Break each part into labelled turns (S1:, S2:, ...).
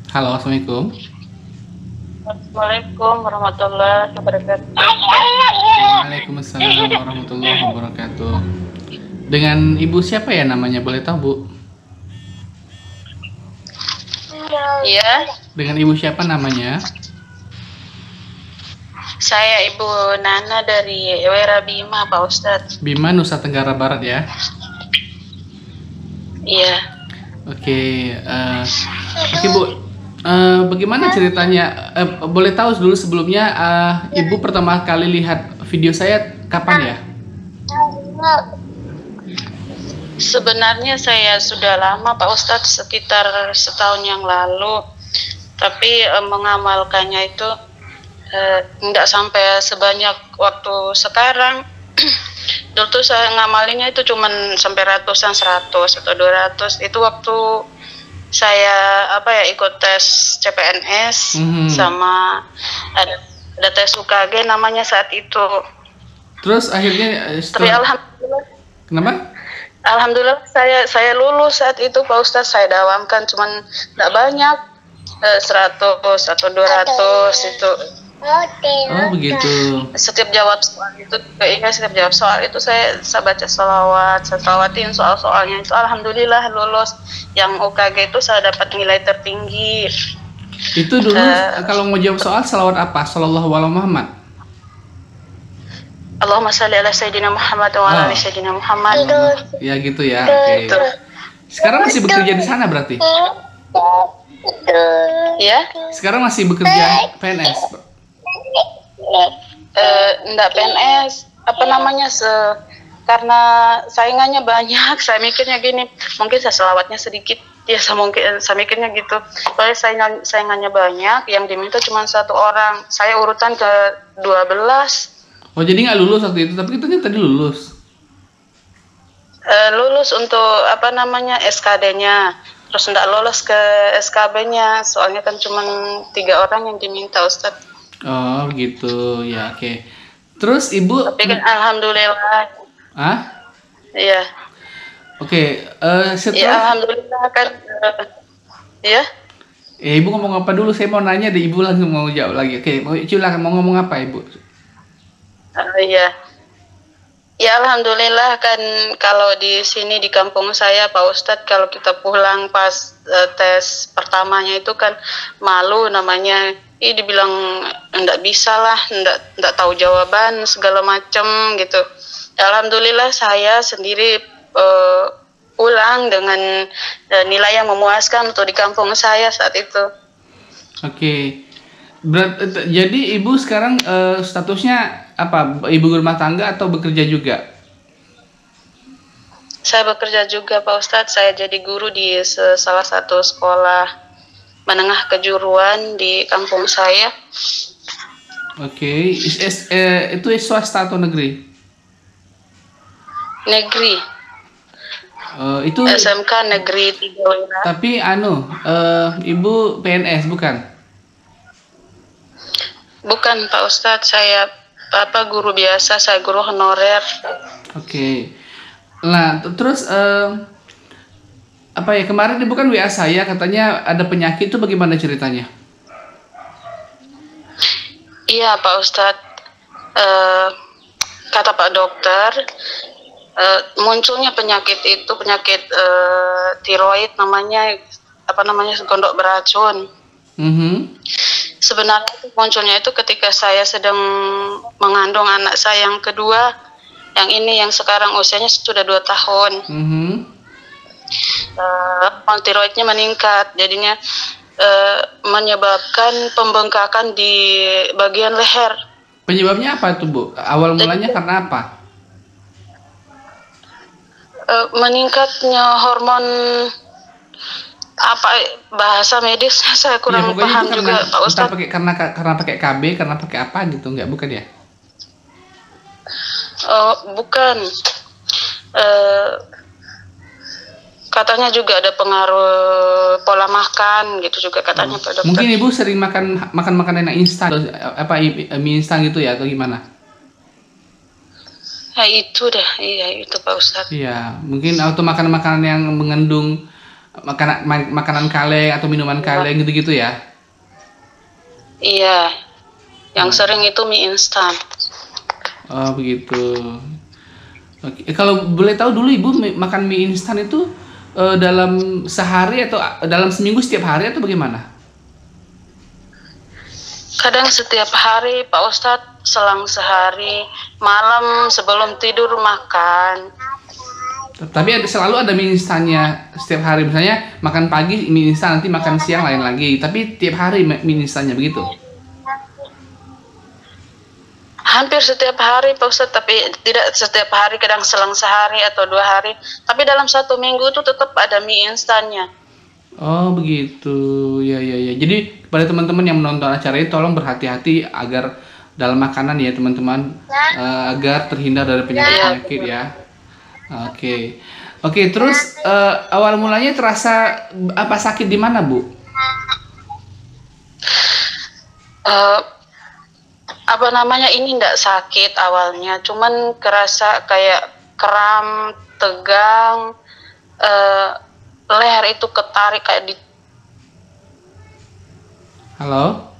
S1: Halo, assalamualaikum.
S2: Assalamualaikum warahmatullahi wabarakatuh.
S1: Waalaikumsalam warahmatullahi wabarakatuh. Dengan ibu siapa ya namanya? Boleh tahu, Bu?
S2: Iya,
S1: Dengan ibu siapa namanya?
S2: saya Ibu Nana dari Wera Bima, Pak Ustadz.
S1: Bima, Nusa Tenggara Barat ya.
S2: Iya,
S1: Oke, oke Bu. Bagaimana ceritanya? Boleh tahu dulu sebelumnya, ibu pertama kali lihat video saya kapan ya?
S2: sebenarnya saya sudah lama Pak Ustadz, sekitar setahun yang lalu. Tapi mengamalkannya itu nggak sampai sebanyak waktu sekarang. Dulu tuh saya ngamalinnya itu cuman sampai ratusan, 100 atau 200. Itu waktu saya ikut tes CPNS sama ada tes UKG namanya saat itu.
S1: Terus akhirnya
S2: Tapi alhamdulillah,
S1: kenapa?
S2: alhamdulillah saya lulus saat itu Pak Ustadz. Saya dawamkan cuman nggak banyak, 100 atau 200 itu.
S1: Oh begitu.
S2: Setiap jawab soal itu, setiap jawab soal itu saya baca sholawat, saya sholawatin soal-soalnya itu. Alhamdulillah lulus. Yang UKG itu saya dapat nilai tertinggi.
S1: Itu dulu kalau mau jawab soal salawat apa? Sallallahu alaihi Muhammad.
S2: Allahumma shalli ala sayyidina Muhammad wa ala ali sayyidina Muhammad.
S1: Ya gitu ya. Oke. Sekarang masih bekerja di sana berarti?
S2: Ya?
S1: Sekarang masih bekerja PNS?
S2: Enggak PNS, karena saingannya banyak. Saya mikirnya gini, mungkin saya selawatnya sedikit ya, saya mikirnya gitu. Soalnya saingannya banyak, yang diminta cuma 1 orang. Saya urutan ke 12.
S1: Oh jadi nggak lulus waktu itu, tapi katanya tadi lulus.
S2: Lulus untuk SKD-nya, terus enggak lolos ke SKB-nya, soalnya kan cuma 3 orang yang diminta Ustadz.
S1: Oh gitu ya, oke. Terus ibu?
S2: Tapi kan alhamdulillah. Iya.
S1: Oke. Setelah.
S2: Ya alhamdulillah kan. Ya.
S1: Ibu ngomong apa dulu? Saya mau nanya deh, ibu langsung mau jawab lagi. Oke, silakan mau ngomong apa ibu?
S2: Iya. Ya alhamdulillah kan, kalau di sini di kampung saya Pak Ustadz, kalau kita pulang pas tes pertamanya itu kan malu namanya. Dibilang enggak bisa lah, enggak tahu jawaban segala macam gitu. Ya, alhamdulillah saya sendiri pulang dengan nilai yang memuaskan untuk di kampung saya saat itu.
S1: Oke. Jadi ibu sekarang statusnya apa? Ibu rumah tangga atau bekerja juga?
S2: Saya bekerja juga Pak Ustadz. Saya jadi guru di salah satu sekolah menengah kejuruan di kampung saya.
S1: Oke. Itu swasta atau negeri?
S2: Negeri.
S1: Itu
S2: SMK Negeri 3 Wira.
S1: Tapi ibu PNS bukan?
S2: Bukan Pak Ustadz, saya guru biasa, saya guru honorer.
S1: Oke. Nah, terus kemarin ibu kan WA saya katanya ada penyakit, itu bagaimana ceritanya?
S2: Iya Pak Ustadz, kata Pak Dokter, munculnya penyakit itu penyakit tiroid, namanya gondok beracun. Sebenarnya munculnya itu ketika saya sedang mengandung anak saya yang kedua, yang sekarang usianya sudah 2 tahun. Tiroidnya meningkat, jadinya menyebabkan pembengkakan di bagian leher.
S1: Penyebabnya apa tuh Bu? Awal mulanya karena apa?
S2: Meningkatnya hormon apa bahasa medisnya saya
S1: Ya
S2: kurang
S1: pokoknya
S2: paham
S1: itu karena
S2: juga Pak
S1: entah
S2: Ustadz.
S1: pakai karena pakai KB, karena pakai apa gitu, nggak, bukan ya?
S2: Bukan. Eh, Katanya juga ada pengaruh pola makan gitu juga katanya Pak Dokter.
S1: Mungkin ibu sering makan makanan yang instan, apa mie instan gitu ya, atau gimana?
S2: Ya itu dah, iya itu Pak Ustadz.
S1: Iya, mungkin atau makanan yang mengandung makanan kaleng atau minuman kaleng gitu-gitu ya.
S2: Iya, yang sering itu mie instan.
S1: Oh begitu. Oke. Kalau boleh tahu dulu ibu makan mie instan itu dalam sehari atau dalam seminggu, setiap hari atau bagaimana?
S2: Kadang setiap hari Pak Ustadz, selang sehari, malam sebelum tidur makan.
S1: Tapi selalu ada mie instannya setiap hari. Misalnya makan pagi mie instan, nanti makan siang lain lagi. Tapi tiap hari mie instannya begitu.
S2: Hampir setiap hari Pak Ustadz, tapi tidak setiap hari, kadang selang sehari atau 2 hari. Tapi dalam 1 minggu itu tetap ada mie instannya.
S1: Oh begitu, ya. Jadi kepada teman-teman yang menonton acara ini, tolong berhati-hati agar dalam makanan ya teman-teman, agar terhindar dari penyakit-penyakit ya. Oke. Terus awal mulanya terasa apa, sakit di mana Bu?
S2: Apa namanya, ini enggak sakit awalnya, cuman kerasa kayak kram, tegang, leher itu ketarik kayak di.
S1: Halo?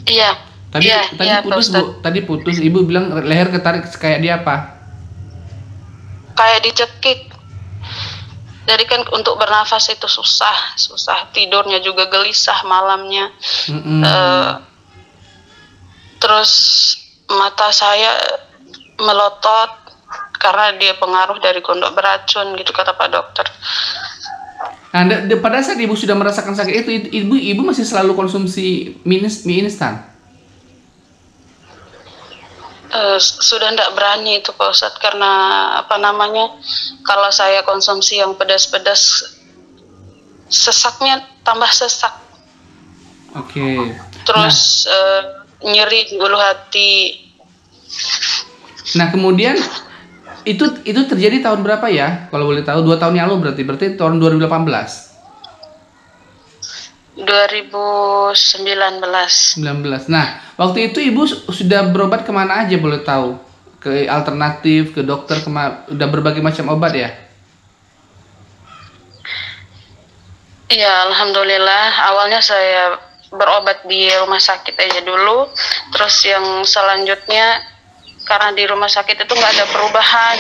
S2: Iya.
S1: Tadi putus Bu. Tadi putus. Ibu bilang leher ketarik kayak di apa?
S2: Kayak dicekik. Jadi kan untuk bernafas itu susah tidurnya juga gelisah malamnya. Terus mata saya melotot karena dia pengaruh dari gondok beracun gitu kata Pak Dokter.
S1: Nah, pada saat ibu sudah merasakan sakit itu, ibu masih selalu konsumsi mie instan?
S2: Sudah tidak berani itu Pak Ustadz, karena apa namanya, kalau saya konsumsi yang pedas-pedas, sesaknya tambah sesak.
S1: Oke.
S2: Terus nyeri di ulu hati.
S1: Nah kemudian itu terjadi tahun berapa ya? Kalau boleh tahu, 2 tahun yang lalu berarti tahun 2018.
S2: 2019.
S1: Nah, waktu itu ibu sudah berobat kemana aja boleh tahu? Ke alternatif, ke dokter, udah berbagai macam obat ya?
S2: Iya, alhamdulillah. Awalnya saya berobat di rumah sakit aja dulu. Terus yang selanjutnya, karena di rumah sakit itu nggak ada perubahan.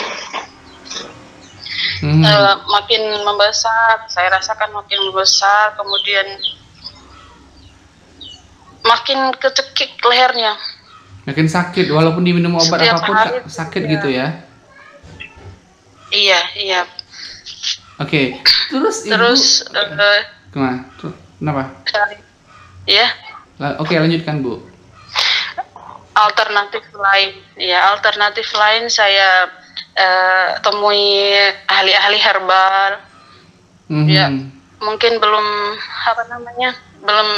S2: Makin membesar, saya rasakan makin membesar, kemudian makin kecekik lehernya.
S1: Makin sakit, walaupun diminum obat
S2: Setiap
S1: apapun
S2: hari,
S1: sakit
S2: iya.
S1: gitu ya?
S2: Iya.
S1: Oke. Terus kenapa?
S2: Ya.
S1: Oke, lanjutkan Bu.
S2: Alternatif lain saya temui ahli-ahli herbal. Ya, mungkin belum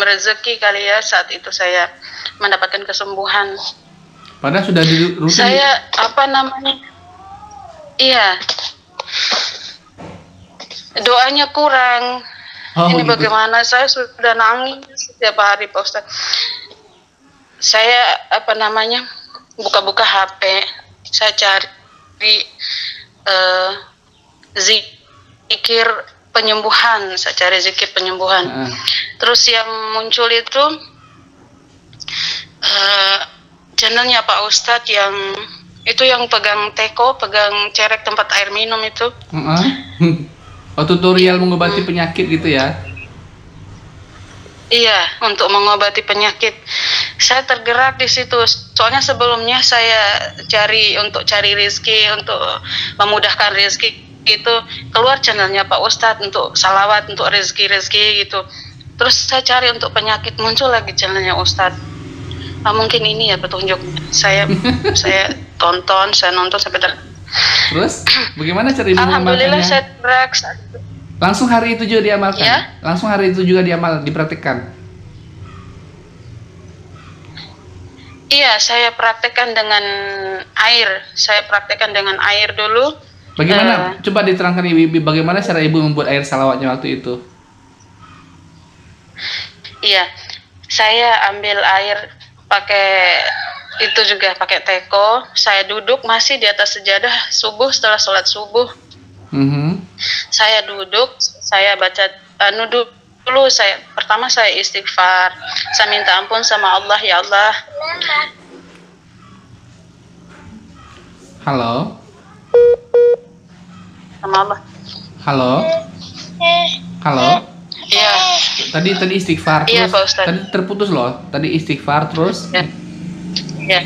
S2: rezeki kali ya saat itu saya mendapatkan kesembuhan.
S1: Padahal sudah rutin.
S2: Saya iya, doanya kurang. Ini gitu. Bagaimana, saya sudah nangis setiap hari Pak Ustadz. Saya buka-buka HP, saya cari zikir penyembuhan, Terus yang muncul itu channelnya Pak Ustadz yang pegang teko, pegang cerek tempat air minum itu.
S1: Oh, tutorial mengobati penyakit gitu ya?
S2: Iya, untuk mengobati penyakit. Saya tergerak di situ. Soalnya sebelumnya saya cari rezeki, untuk memudahkan rezeki itu, keluar channelnya Pak Ustadz untuk salawat, untuk rezeki gitu. Terus saya cari untuk penyakit, muncul lagi channelnya Ustadz. Mungkin ini ya petunjuk. Saya tonton, saya nonton sampai
S1: Terus bagaimana cara ibu
S2: Alhamdulillah
S1: mengamalkannya?
S2: saya praktek.
S1: Langsung hari itu juga diamalkan?
S2: Ya?
S1: Langsung hari itu juga dipraktikkan?
S2: Iya, saya praktekkan dengan air. Saya praktekkan dengan air dulu.
S1: Bagaimana? Coba diterangkan ibu, bagaimana cara ibu membuat air salawatnya waktu itu?
S2: Iya, saya ambil air pakai itu juga pakai teko. Saya duduk masih di atas sejadah subuh setelah sholat subuh. Saya duduk, saya baca nuduk dulu. Pertama saya istighfar. Saya minta ampun sama Allah, ya Allah.
S1: Halo.
S2: Sama Allah.
S1: Halo. Halo.
S2: Iya.
S1: Tadi istighfar terus.
S2: Iya, Pak Ustadz.
S1: Tadi terputus loh. Tadi istighfar terus.
S2: Ya. Iya.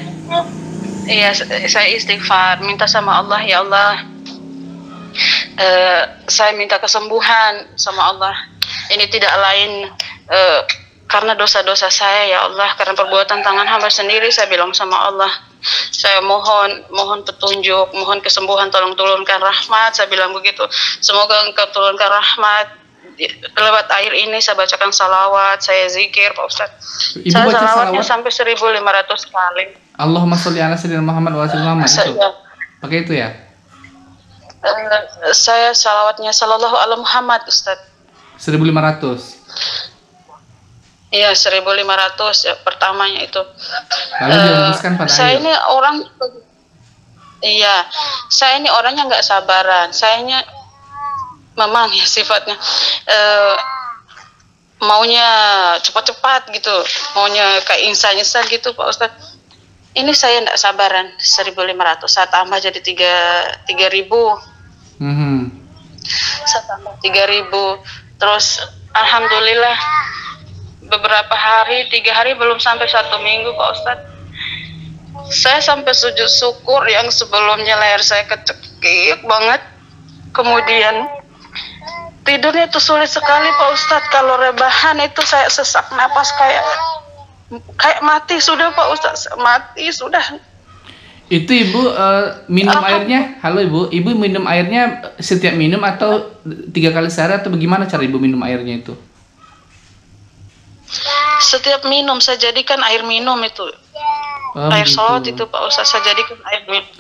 S2: Iya, saya istighfar, minta sama Allah, ya Allah. Saya minta kesembuhan sama Allah. Ini tidak lain karena dosa-dosa saya, ya Allah, karena perbuatan tangan hamba sendiri. Saya bilang sama Allah, saya mohon petunjuk, mohon kesembuhan, tolong turunkan rahmat. Saya bilang begitu. Semoga Engkau turunkan rahmat. Lewat air ini saya bacakan salawat, saya zikir, Pak Ustadz. Saya
S1: baca
S2: salawatnya
S1: salawat?
S2: sampai 1.500 kali.
S1: Allahumma sholli ala sayyidina Muhammad wa sallam itu. Pakai itu ya?
S2: Saya salawatnya sallallahu ala Muhammad, Ustadz.
S1: 1.500.
S2: Iya, 1.500 ya, pertamanya itu.
S1: Lalu dirumuskan pada
S2: saya
S1: air.
S2: ini orang, iya, saya ini orangnya nggak sabaran. Sayanya memang ya sifatnya maunya cepat-cepat gitu, maunya kayak instan gitu, Pak Ustadz. Ini saya nggak sabaran. 1.500 saya tambah jadi 3.000. Saya tambah 3.000. Terus alhamdulillah beberapa hari, 3 hari, belum sampai 1 minggu, Pak Ustadz, saya sampai sujud syukur yang sebelumnya leher saya kecekik banget. Kemudian tidurnya itu sulit sekali, Pak Ustadz. Kalau rebahan itu saya sesak napas kayak mati sudah, Pak Ustadz. Mati sudah.
S1: Itu ibu minum airnya, halo ibu minum airnya setiap minum atau 3 kali sehari atau bagaimana cara ibu minum airnya itu?
S2: Setiap minum saya jadikan air minum itu. Air salawat itu, Pak Ustadz, saya jadikan air minum.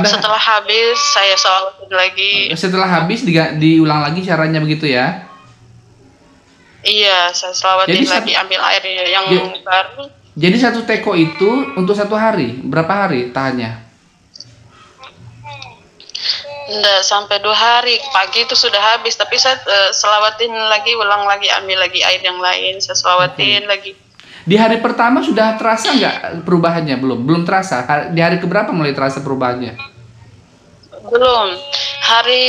S2: Setelah habis saya salawatin lagi.
S1: Setelah habis diulang lagi caranya begitu ya?
S2: Iya, saya salawatin lagi, ambil air yang baru.
S1: Jadi satu teko itu untuk 1 hari, berapa hari tahannya?
S2: Enggak, sampai 2 hari. Pagi itu sudah habis, tapi saya selawatin lagi, ulang lagi, ambil lagi air yang lain, saya selawatin lagi.
S1: Di hari pertama sudah terasa nggak perubahannya? Belum terasa. Di hari keberapa mulai terasa perubahannya?
S2: Belum. Hari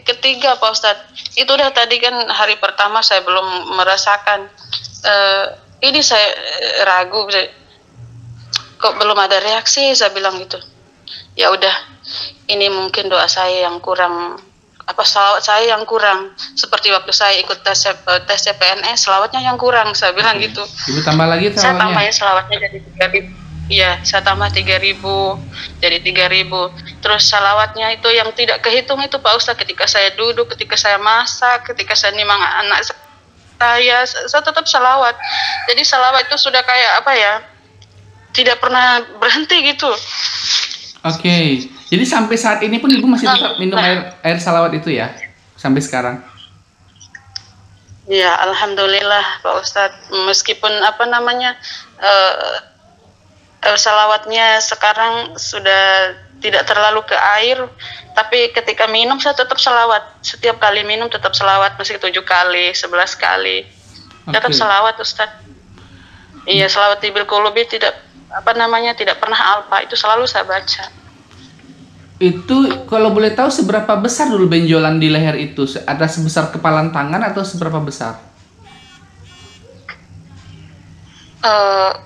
S2: ketiga, Pak Ustadz. Itu udah tadi kan hari pertama saya belum merasakan. Ini saya ragu, kok belum ada reaksi, saya bilang gitu. Ya udah, ini mungkin doa saya yang kurang, salawat saya yang kurang. Seperti waktu saya ikut tes CPNS, salawatnya yang kurang, saya bilang gitu.
S1: Ibu tambah lagi salawatnya?
S2: Saya tambahin salawatnya jadi 3.000. Iya, saya tambah 3.000 jadi 3.000. Terus salawatnya itu yang tidak kehitung itu, Pak Ustadz, ketika saya duduk, ketika saya masak, ketika saya nimang anak saya tetap salawat. Jadi salawat itu sudah kayak apa ya, tidak pernah berhenti gitu.
S1: Oke. Jadi sampai saat ini pun ibu masih tetap minum air salawat itu ya? Sampai sekarang?
S2: Ya, alhamdulillah, Pak Ustadz. Meskipun salawatnya sekarang sudah tidak terlalu ke air, tapi ketika minum saya tetap salawat. Setiap kali minum tetap salawat, meski 7 kali, 11 kali. Tetap salawat, Ustadz. Iya, salawat tibil qulubi tidak pernah alpa, itu selalu saya baca.
S1: Itu kalau boleh tahu seberapa besar dulu benjolan di leher itu? Ada sebesar kepalan tangan atau seberapa besar?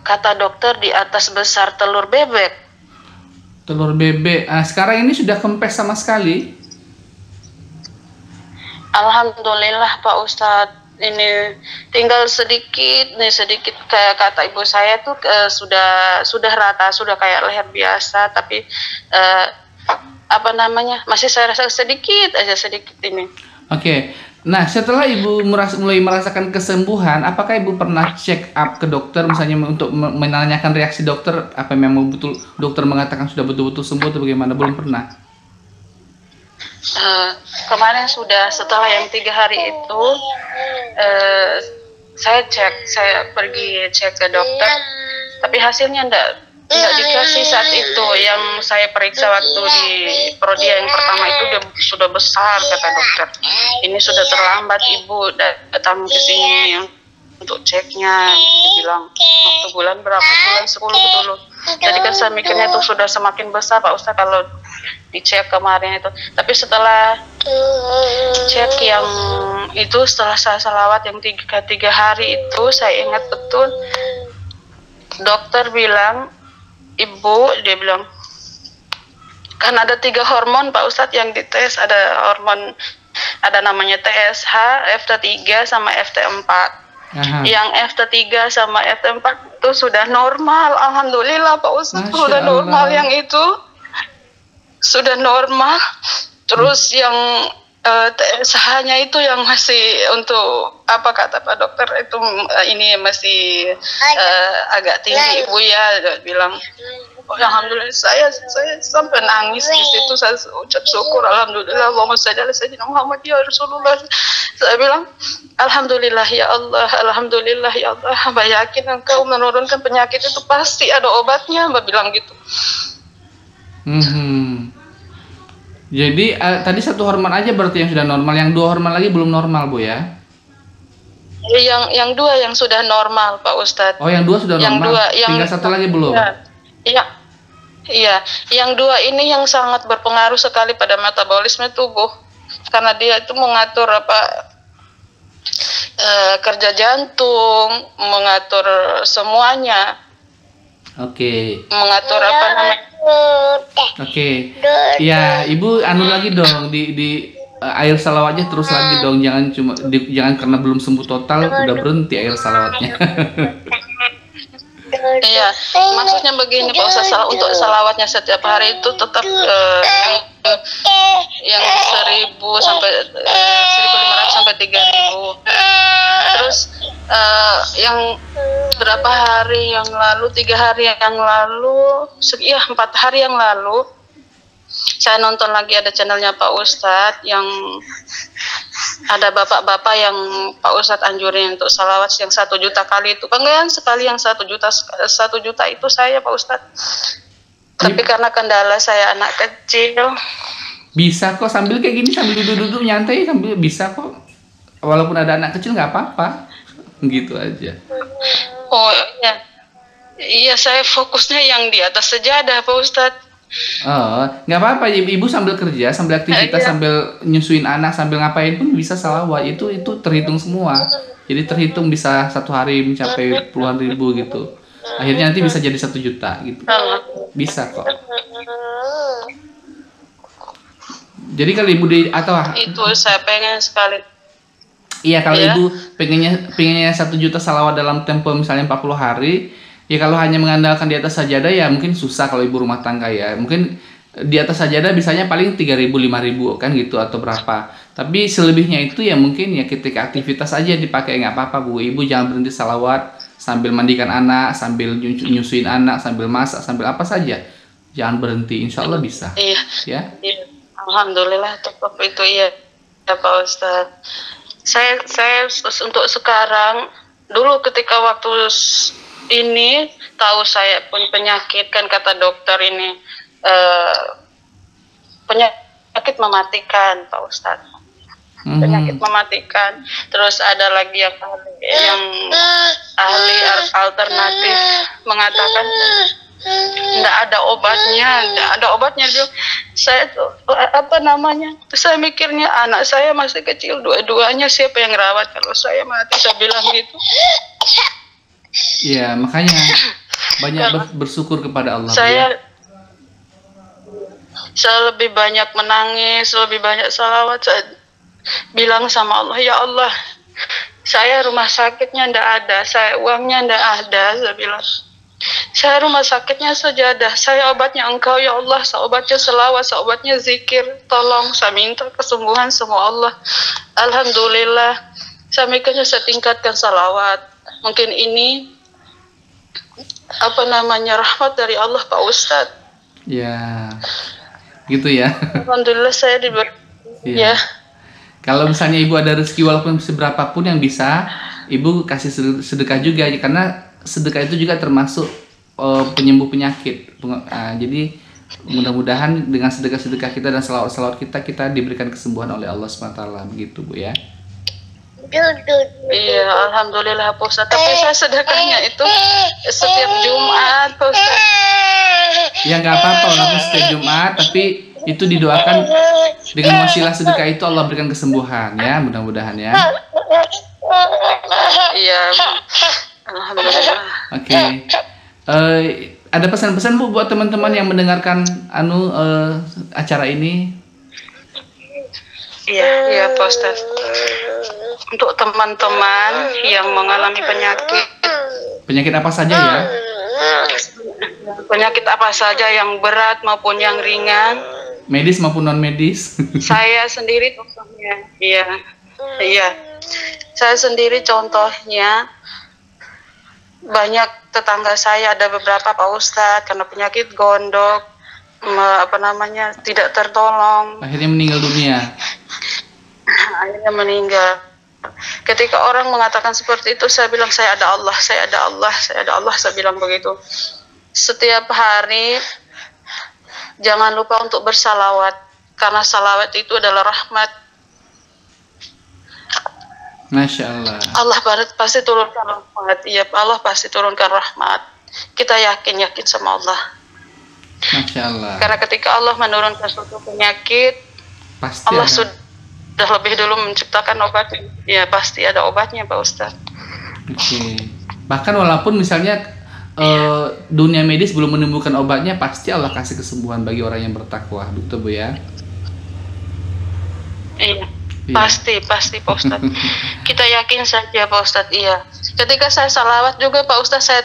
S2: Kata dokter di atas besar telur bebek.
S1: Telur bebek. Nah, sekarang ini sudah kempes sama sekali?
S2: Alhamdulillah, Pak Ustadz. ini tinggal sedikit nih, sedikit kayak kata ibu saya tuh sudah rata, sudah kayak leher biasa, tapi apa namanya, masih saya rasa sedikit aja, sedikit ini.
S1: Oke. Nah, setelah ibu mulai merasakan kesembuhan, apakah ibu pernah check up ke dokter, misalnya untuk menanyakan reaksi dokter, apa memang betul dokter mengatakan sudah betul-betul sembuh atau bagaimana? Belum pernah.
S2: Kemarin sudah, setelah yang 3 hari itu saya pergi cek ke dokter, tapi hasilnya enggak dikasih saat itu. Yang saya periksa waktu di Prodia yang pertama itu sudah besar, kata dokter. Ini sudah terlambat ibu datang ke sini untuk ceknya. Dibilang waktu bulan berapa, bulan 10 dulu. Jadi kan saya mikirnya itu sudah semakin besar Pak Ustadz kalau dicek kemarin itu. Tapi setelah cek yang itu, setelah saya salawat yang 3 hari itu, saya ingat betul dokter bilang, ibu, dia bilang kan ada 3 hormon Pak Ustadz yang dites, ada hormon, ada namanya TSH, FT3 sama FT4. Yang FT3 sama FT4 itu sudah normal, alhamdulillah Pak Ustadz. Sudah normal, yang itu sudah normal. Terus yang TSH-nya itu yang masih untuk apa kata Pak dokter itu ini masih agak tinggi ibu ya, bilang. Oh, alhamdulillah, saya sampai nangis di situ. Saya ucap syukur, alhamdulillah, Allahumma shalli ala sayyidina Muhammad ya Rasulullah. Saya bilang, alhamdulillah ya Allah, alhamdulillah ya Allah. Hamba yakin engkau menurunkan penyakit itu pasti ada obatnya, Hamba bilang gitu.
S1: Jadi tadi 1 hormon aja berarti yang sudah normal, yang 2 hormon lagi belum normal Bu ya?
S2: Yang 2 yang sudah normal Pak Ustadz.
S1: Oh, yang 2 sudah normal, tinggal 1 lagi belum?
S2: Iya, yang 2 ini yang sangat berpengaruh sekali pada metabolisme tubuh, karena dia itu mengatur kerja jantung, mengatur semuanya.
S1: Oke.
S2: Mengatur apa namanya?
S1: Oke. Ya, ibu anu lagi dong di air salawatnya terus lagi dong, jangan karena belum sembuh total udah berhenti air salawatnya.
S2: Iya, maksudnya begini Pak Ustaz, untuk salawatnya setiap hari itu tetap yang 1.000 sampai 1.500 sampai 3.000. Terus yang berapa hari yang lalu, 3 hari yang lalu, 4 hari yang lalu, saya nonton lagi ada channelnya Pak Ustadz yang ada bapak-bapak yang Pak Ustadz anjurin untuk salawat yang 1 juta kali itu. Kan sekali yang 1 juta itu saya Pak Ustadz. Tapi karena kendala saya anak kecil.
S1: Bisa kok sambil kayak gini, sambil duduk-duduk nyantai, sambil bisa kok. Walaupun ada anak kecil nggak apa-apa. Gitu aja.
S2: Oh iya. Iya, saya fokusnya yang di atas sajadah Pak Ustadz.
S1: Oh, nggak apa-apa, ibu sambil kerja, sambil aktivitas, sambil nyusuin anak, sambil ngapain pun bisa salawat. Itu terhitung semua. Jadi terhitung bisa 1 hari mencapai puluhan ribu gitu. Akhirnya nanti bisa jadi 1 juta gitu. Bisa kok. Jadi kalau ibu
S2: itu saya pengen sekali.
S1: Iya, kalau ibu pengennya 1 juta salawat dalam tempo misalnya 40 hari. Ya kalau hanya mengandalkan di atas sajadah ya mungkin susah kalau ibu rumah tangga ya. Mungkin di atas sajadah bisanya paling 3.000, 5.000 kan gitu atau berapa. Tapi selebihnya itu ya mungkin ya ketika aktivitas aja dipakai, nggak apa-apa Bu. Ibu jangan berhenti salawat sambil mandikan anak, sambil nyusuin anak, sambil masak, sambil apa saja. Jangan berhenti, insya Allah bisa.
S2: Iya.
S1: Ya.
S2: Alhamdulillah tetap itu ya Pak Ustadz. Saya untuk sekarang, dulu ketika waktu ini tahu saya pun penyakit, kan kata dokter ini penyakit mematikan Pak Ustadz. Penyakit mematikan. Terus ada lagi yang ahli alternatif mengatakan nggak ada obatnya juga. Saya tuh saya mikirnya anak saya masih kecil, dua-duanya siapa yang rawat kalau saya mati, saya bilang gitu.
S1: Iya, makanya banyak bersyukur kepada Allah.
S2: Saya lebih banyak menangis, lebih banyak salawat. Saya bilang sama Allah, ya Allah, saya rumah sakitnya ndak ada, saya uangnya ndak ada, saya bilang. Saya rumah sakitnya sajadah, saya obatnya Engkau ya Allah, saya obatnya selawat, saya obatnya zikir. Tolong saya minta kesembuhan sama Allah. Alhamdulillah, saya mikirnya saya tingkatkan salawat. Mungkin ini rahmat dari Allah Pak Ustadz.
S1: Ya, gitu ya.
S2: Alhamdulillah saya diberi. Ya.
S1: Kalau misalnya ibu ada rezeki walaupun seberapapun yang bisa, ibu kasih sedekah juga, karena sedekah itu juga termasuk penyembuh penyakit. Jadi mudah-mudahan dengan sedekah-sedekah kita dan salawat-salawat kita diberikan kesembuhan oleh Allah SWT, begitu Bu ya.
S2: Iya, alhamdulillah Pak Ustadz. Tapi saya sedekahnya itu setiap Jumat Pak Ustadz.
S1: Ya nggak apa-apa walaupun setiap Jumat, tapi itu didoakan dengan wasilah sedekah itu Allah berikan kesembuhan ya, mudah-mudahan ya.
S2: Iya. Alhamdulillah.
S1: Oke. Ada pesan-pesan Bu buat teman-teman yang mendengarkan acara ini?
S2: Iya Pak Ustadz. Untuk teman-teman yang mengalami penyakit
S1: apa saja ya?
S2: Penyakit apa saja yang berat maupun yang ringan,
S1: medis maupun non medis.
S2: Saya sendiri contohnya. Iya. Saya sendiri contohnya. Banyak tetangga saya ada beberapa Pak Ustadz karena penyakit gondok, tidak tertolong.
S1: Akhirnya meninggal dunia.
S2: Akhirnya meninggal. Ketika orang mengatakan seperti itu, saya bilang saya ada Allah, saya ada Allah, saya ada Allah, saya bilang begitu. Setiap hari jangan lupa untuk bersalawat, karena salawat itu adalah rahmat.
S1: Masya Allah.
S2: Allah pasti turunkan rahmat. Iya, Allah pasti turunkan rahmat. Kita yakin sama Allah.
S1: Masya Allah.
S2: Karena ketika Allah menurunkan suatu penyakit,
S1: pasti
S2: Allah
S1: ada.
S2: sudah lebih dulu menciptakan obatnya. Ya pasti ada obatnya Pak Ustadz.
S1: Oke. Bahkan walaupun misalnya dunia medis belum menemukan obatnya, pasti Allah kasih kesembuhan bagi orang yang bertakwa, betul Bu ya?
S2: Iya. Pasti Pak Ustadz. Kita yakin saja Pak Ustadz. Iya. Ketika saya salawat juga Pak Ustadz, saya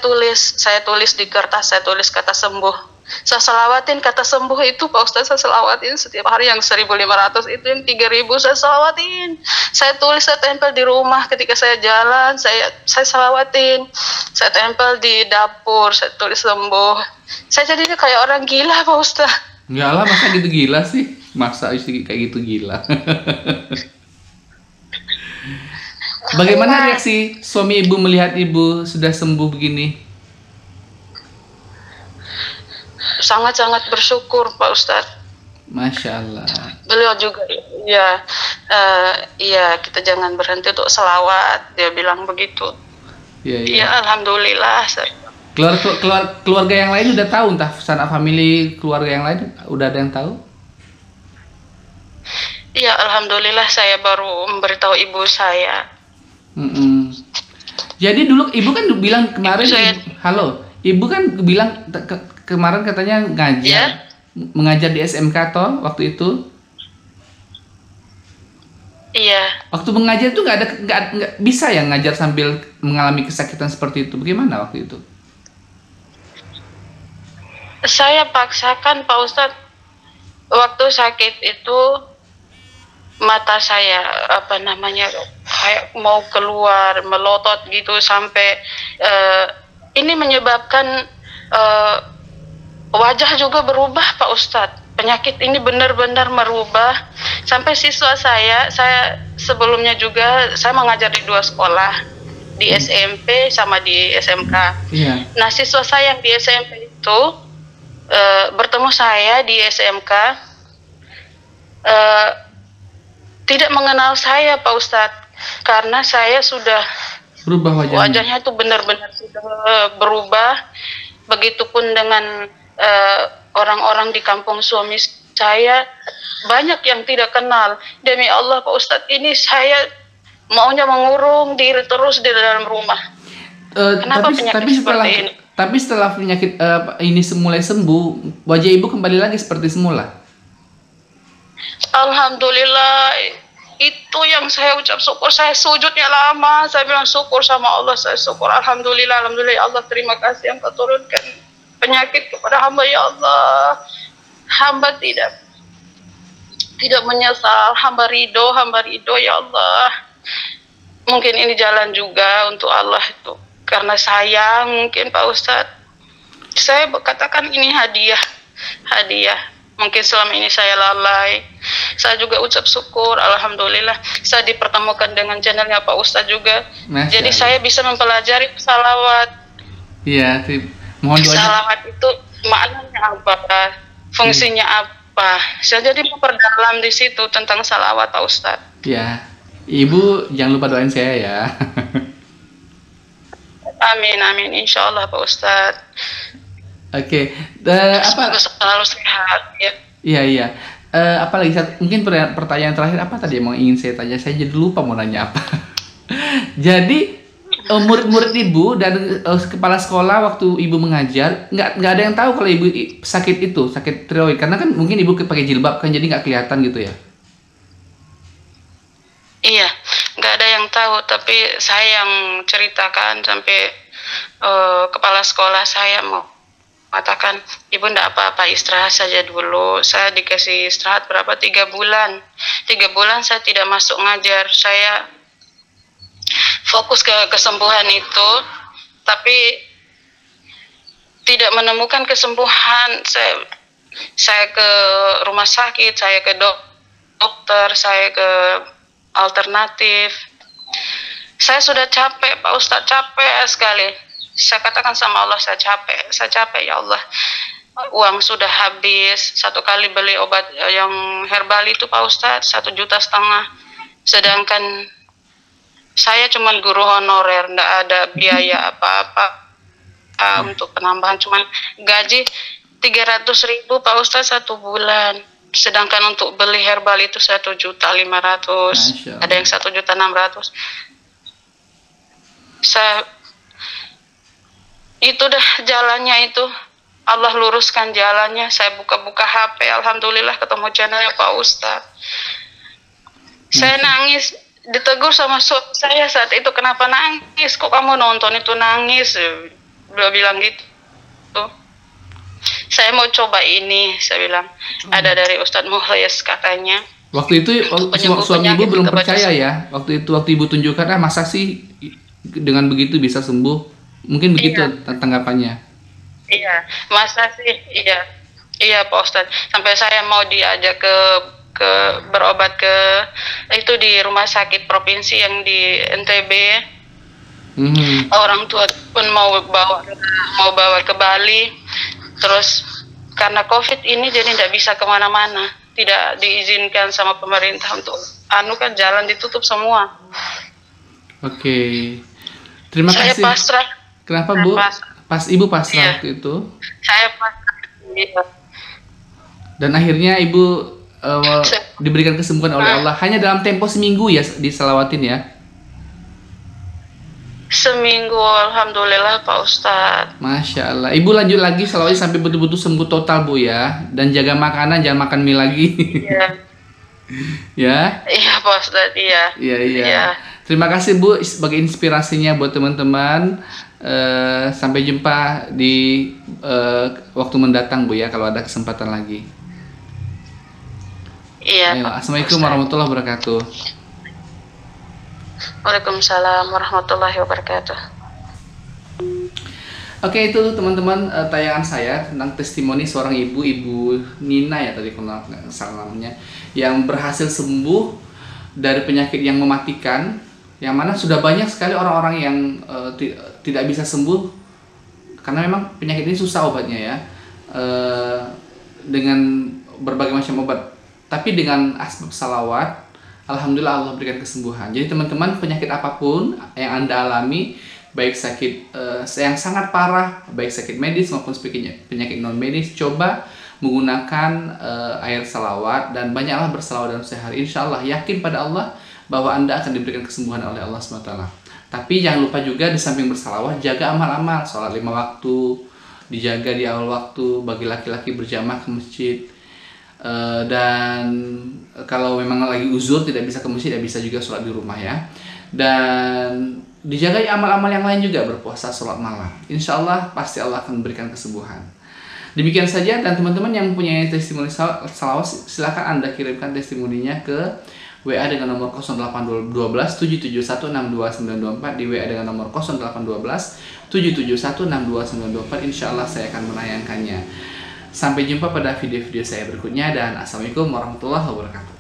S2: tulis di kertas, saya tulis kata sembuh. Saya salawatin kata sembuh itu Pak Ustadz, saya salawatin setiap hari. Yang 1.500 itu, yang 3.000 saya salawatin. Saya tulis, saya tempel di rumah. Ketika saya jalan, saya salawatin. Saya tempel di dapur, saya tulis sembuh. Saya jadinya kayak orang gila Pak Ustadz.
S1: Enggak lah, masa gitu gila sih? Masa kayak gitu gila? Bagaimana reaksi suami ibu melihat ibu sudah sembuh begini?
S2: Sangat-sangat bersyukur Pak Ustadz.
S1: Masya Allah.
S2: Beliau juga, kita jangan berhenti untuk selawat. Dia bilang begitu. Iya, alhamdulillah.
S1: Keluarga yang lain udah tahu, entah sanak family keluarga yang lain udah ada yang tahu?
S2: Iya, alhamdulillah saya baru memberitahu ibu saya.
S1: Jadi dulu ibu kan bilang kemarin, ibu kan bilang kemarin katanya mengajar di SMK toh waktu itu?
S2: Iya.
S1: Waktu mengajar itu nggak bisa ya ngajar sambil mengalami kesakitan seperti itu, bagaimana waktu itu?
S2: Saya paksakan Pak Ustadz. Waktu sakit itu mata saya kayak mau keluar, melotot gitu, sampai ini menyebabkan wajah juga berubah Pak Ustadz. Penyakit ini benar-benar merubah. Sampai siswa saya sebelumnya juga saya mengajar di 2 sekolah, di SMP sama di SMK. Nah, siswa saya yang di SMP itu bertemu saya di SMK, tidak mengenal saya Pak Ustadz, karena saya sudah
S1: berubah
S2: wajahnya itu benar-benar sudah berubah. Begitupun dengan orang-orang di kampung suami saya, banyak yang tidak kenal. Demi Allah Pak Ustadz, ini saya maunya mengurung diri terus di dalam rumah. Kenapa penyakit seperti ini?
S1: Tapi setelah penyakit ini mulai sembuh, wajah ibu kembali lagi seperti semula?
S2: Alhamdulillah, Itu yang saya ucap syukur, saya sujudnya lama, saya bilang syukur sama Allah, saya syukur, alhamdulillah, alhamdulillah ya Allah, terima kasih yang kau turunkan penyakit kepada hamba ya Allah. Hamba tidak menyesal, hamba ridho ya Allah. Mungkin ini jalan juga untuk Allah itu, karena sayang mungkin Pak Ustadz. Saya katakan ini hadiah. Mungkin selama ini saya lalai. Saya juga ucap syukur, alhamdulillah. Saya dipertemukan dengan channelnya Pak Ustadz juga.
S1: Masya
S2: Jadi
S1: Allah.
S2: saya bisa mempelajari salawat.
S1: Iya, mohon doanya.
S2: Salawat itu maknanya apa? Fungsinya apa? Saya jadi memperdalam di situ tentang salawat Pak Ustadz.
S1: Ya, Ibu jangan lupa doain saya ya.
S2: Amin, insya Allah Pak Ustadz.
S1: Oke,
S2: Semoga selalu sehat ya.
S1: Iya. Apalagi mungkin pertanyaan terakhir apa tadi yang ingin saya tanya? Saya jadi lupa mau nanya apa. Jadi murid-murid Ibu dan kepala sekolah waktu Ibu mengajar nggak ada yang tahu kalau Ibu sakit tiroid, karena kan mungkin Ibu pakai jilbab kan, jadi nggak kelihatan gitu ya.
S2: Iya, nggak ada yang tahu, tapi saya yang ceritakan sampai kepala sekolah saya mau mengatakan, Ibu ndak apa-apa, istirahat saja dulu. Saya dikasih istirahat berapa? 3 bulan. 3 bulan saya tidak masuk ngajar. Saya fokus ke kesembuhan itu, tapi tidak menemukan kesembuhan. Saya ke rumah sakit, saya ke dokter, saya ke alternatif. Saya sudah capek Pak Ustadz, capek sekali. Saya katakan sama Allah, saya capek ya Allah. Uang sudah habis, 1 kali beli obat yang herbal itu Pak Ustadz 1,5 juta. Sedangkan saya cuma guru honorer, nggak ada biaya apa-apa untuk penambahan, cuma gaji 300.000 Pak Ustadz 1 bulan. Sedangkan untuk beli herbal itu 1.500.000, ada yang 1.600.000. Itu dah jalannya itu. Allah luruskan jalannya. Saya buka-buka HP, alhamdulillah ketemu channelnya Pak Ustadz. Saya nangis, ditegur sama suami saya saat itu, kenapa nangis? Kok kamu nonton itu nangis? Beliau bilang gitu. Saya mau coba ini, saya bilang. Ada dari Ustadz Mukhlis katanya.
S1: Waktu itu suami Ibu belum percaya ya? Waktu Ibu tunjukkan, masa sih dengan begitu bisa sembuh? Mungkin begitu tanggapannya.
S2: Iya, masa sih? Iya Pak Ustadz. Sampai saya mau diajak ke berobat ke itu di rumah sakit provinsi yang di NTB. Orang tua pun mau bawa ke Bali. Terus karena COVID ini jadi tidak bisa kemana-mana, tidak diizinkan sama pemerintah untuk kan jalan ditutup semua.
S1: Oke. Terima kasih.
S2: Saya pasrah.
S1: Kenapa Bu? Ibu pasrah waktu itu?
S2: Saya pasrah. Iya.
S1: Dan akhirnya Ibu diberikan kesembuhan oleh Allah hanya dalam tempo seminggu ya diselawatin ya?
S2: Seminggu, alhamdulillah Pak Ustadz.
S1: Masya Allah. Ibu lanjut lagi selawat sampai betul-betul sembuh total Bu ya. Dan jaga makanan, jangan makan mie lagi.
S2: Iya.
S1: Ya?
S2: Iya Pak Ustadz, iya.
S1: Iya. Terima kasih Bu sebagai inspirasinya buat teman-teman. Sampai jumpa di waktu mendatang Bu ya, kalau ada kesempatan lagi.
S2: Iya.
S1: Assalamualaikum warahmatullahi wabarakatuh.
S2: Waalaikumsalam warahmatullahi wabarakatuh.
S1: Oke, itu teman-teman tayangan saya tentang testimoni seorang ibu Nina ya tadi kalau nggak salah namanya, yang berhasil sembuh dari penyakit yang mematikan, yang mana sudah banyak sekali orang-orang yang tidak bisa sembuh karena memang penyakit ini susah obatnya ya, dengan berbagai macam obat. Tapi dengan asbab salawat, alhamdulillah Allah berikan kesembuhan. Jadi teman-teman, penyakit apapun yang Anda alami, baik sakit yang sangat parah, baik sakit medis maupun penyakit non medis, coba menggunakan air salawat dan banyaklah bersalawat dalam sehari. Insya Allah, yakin pada Allah bahwa Anda akan diberikan kesembuhan oleh Allah SWT. Tapi jangan lupa juga di samping bersalawat, jaga amal-amal, sholat 5 waktu, dijaga di awal waktu, bagi laki-laki berjamaah ke masjid. Dan kalau memang lagi uzur tidak bisa ke masjid, ya bisa juga sholat di rumah ya. Dan dijaga amal-amal yang lain juga, berpuasa, sholat malam. Insya Allah pasti Allah akan memberikan kesembuhan. Demikian saja, dan teman-teman yang mempunyai testimoni salawat silakan Anda kirimkan testimoninya ke WA dengan nomor 0812 771 62924, di WA dengan nomor 0812 771 62924. Insya Allah saya akan menayangkannya. Sampai jumpa pada video-video saya berikutnya, dan assalamualaikum warahmatullahi wabarakatuh.